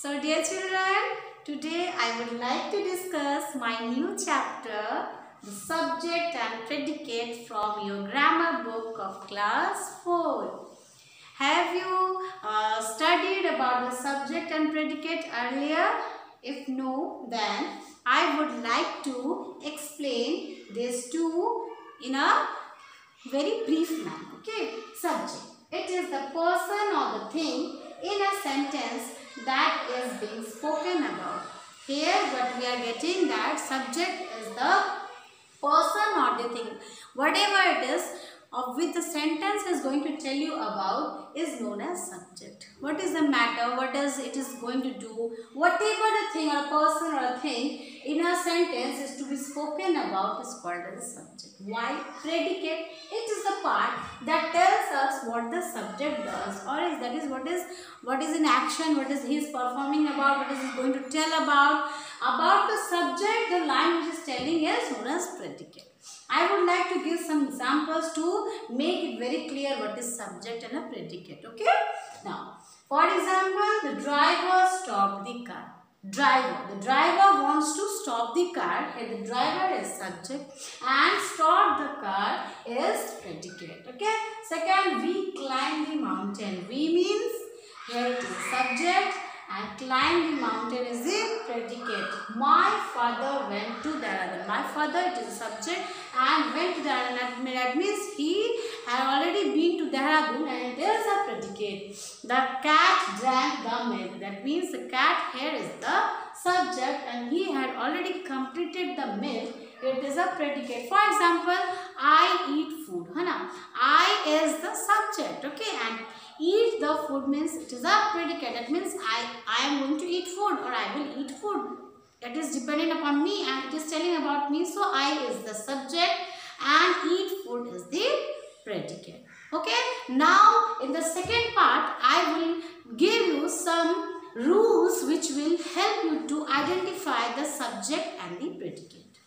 So dear children, today I would like to discuss my new chapter, the subject and predicate from your grammar book of class 4. Have you studied about the subject and predicate earlier? If no, then I would like to explain these two in a very brief manner. Okay, subject. It is the person or the thing in a sentence that is being spoken about. Here what we are getting, that subject is the person or the thing. Whatever it is of which the sentence is going to tell you about is known as subject. What is the matter? What does it is going to do? Whatever the thing or person or a thing in a sentence is to be spoken about is called as a subject. Why? Predicate. It is the part that tells us what the subject does, or is that is what is in action, what is he is performing about, what is he going to tell about the subject. The line which is telling is known as predicate. I would like to give some examples to make it very clear what is subject and a predicate. Okay. Now, for example, the driver stopped the car. The driver wants to stop the car. Here the driver is subject and stop the car is predicate. Okay. Second, we climb the mountain. We means here it is subject and climb the mountain is the predicate. My father went to Dehradun. My father, it is subject, and went to Dehradun. That means he had already been to Dehradun, and it is a predicate. The cat drank the milk. That means the cat here is the subject and he had already completed the milk. It is a predicate. For example, I eat food. I is the subject. Okay, and eat the food means it is a predicate. That means I am going to eat food, or I will eat food. That is dependent upon me and it is telling about me. So I is the subject and eat food is the predicate. Okay. Now in the second part I will give you some rules which will help you to identify the subject and the predicate.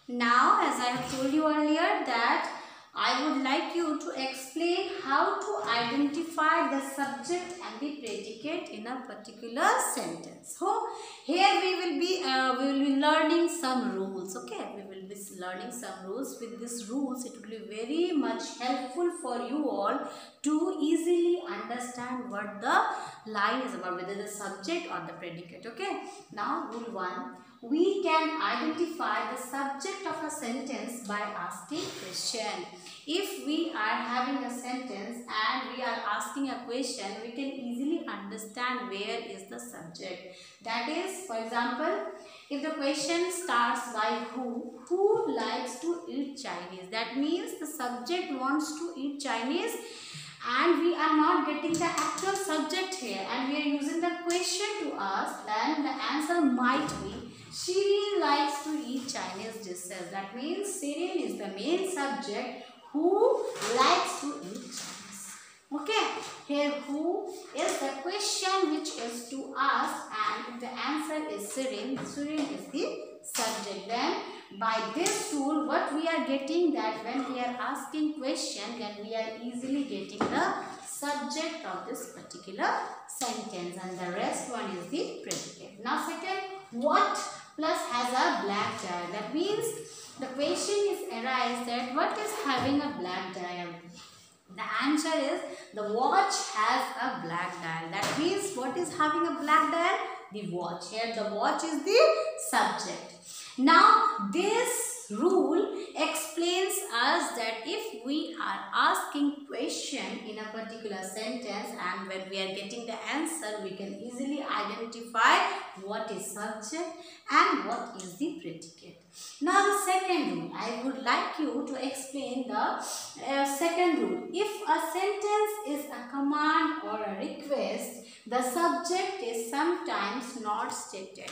Now, as I have told you earlier, that I would like you to explain how to identify the subject and the predicate in a particular sentence. So here we will be learning some rules. Okay, we will be learning some rules. With these rules, it will be very much helpful for you all to easily understand what the line is about, whether the subject or the predicate. Okay. Now, rule 1. We can identify the subject of a sentence by asking question. If we are having a sentence and we are asking a question, we can easily understand where is the subject. That is, for example, if the question starts by who likes to eat Chinese? That means the subject wants to eat Chinese and we are not getting the actual subject here and we are using the question to ask, then the answer might be Shirin likes to eat Chinese dishes. That means Shirin is the main subject who likes to eat Chinese. Okay. Here who is the question which is to ask, and if the answer is Shirin, Shirin is the subject. Then by this rule what we are getting, that when we are asking question, then we are easily getting the subject of this particular sentence and the rest one is the predicate. Now second, what plus has a black dial. That means the question is arise that what is having a black dial? The answer is the watch has a black dial. That means what is having a black dial? The watch. Here the watch is the subject. Now this rule explains us that if we are asking question in a particular sentence and when we are getting the answer, we can easily identify what is subject and what is the predicate. Now the second rule, I would like you to explain the second rule. If a sentence is a command or a request, the subject is sometimes not stated.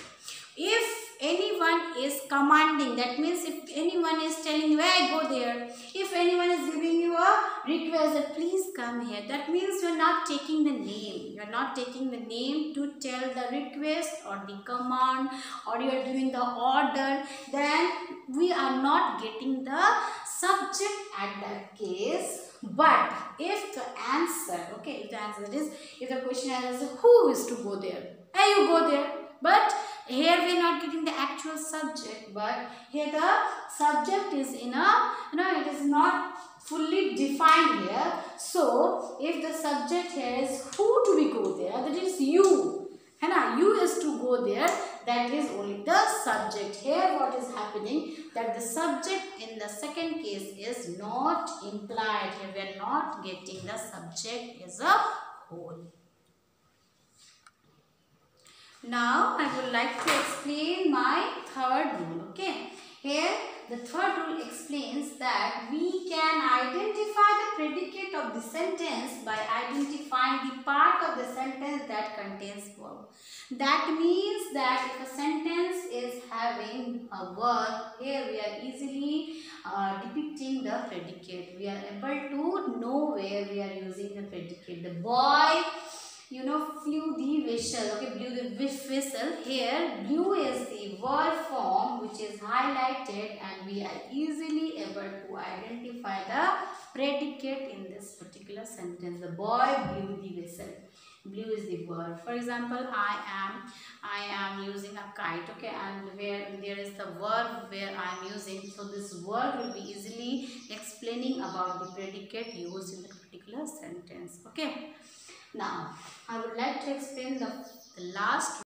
If anyone is commanding, that means if anyone is telling you, hey, go there. If anyone is giving you a request that please come here, that means you are not taking the name. You are not taking the name to tell the request or the command, or you are giving the order, then we are not getting the subject at that case. But if the answer, okay, if the answer, that is, if the question is who is to go there, you go there. But here we are not getting the actual subject, but here the subject is in a, it is not fully defined here. So if the subject here is who to be go there, that is you, है ना, you is to go there, that is only the subject. Here what is happening, that the subject in the second case is not implied. Here we are not getting the subject as a whole. Now I would like to explain my third rule. Okay, here the third rule explains that we can identify the predicate of the sentence by identifying the part of the sentence that contains verb. That means that if a sentence is having a verb, here we are easily depicting the predicate. We are able to know where we are using the predicate. The boy, flew the whistle. Okay, blew the whistle. Here, blew is the verb form which is highlighted, and we are easily able to identify the predicate in this particular sentence. The boy blew the whistle. Blew is the verb. For example, I am using a kite. Okay, and where there is the verb where I am using. So this verb will be easily explaining about the predicate used in the particular sentence. Okay. Now, I would like to explain the last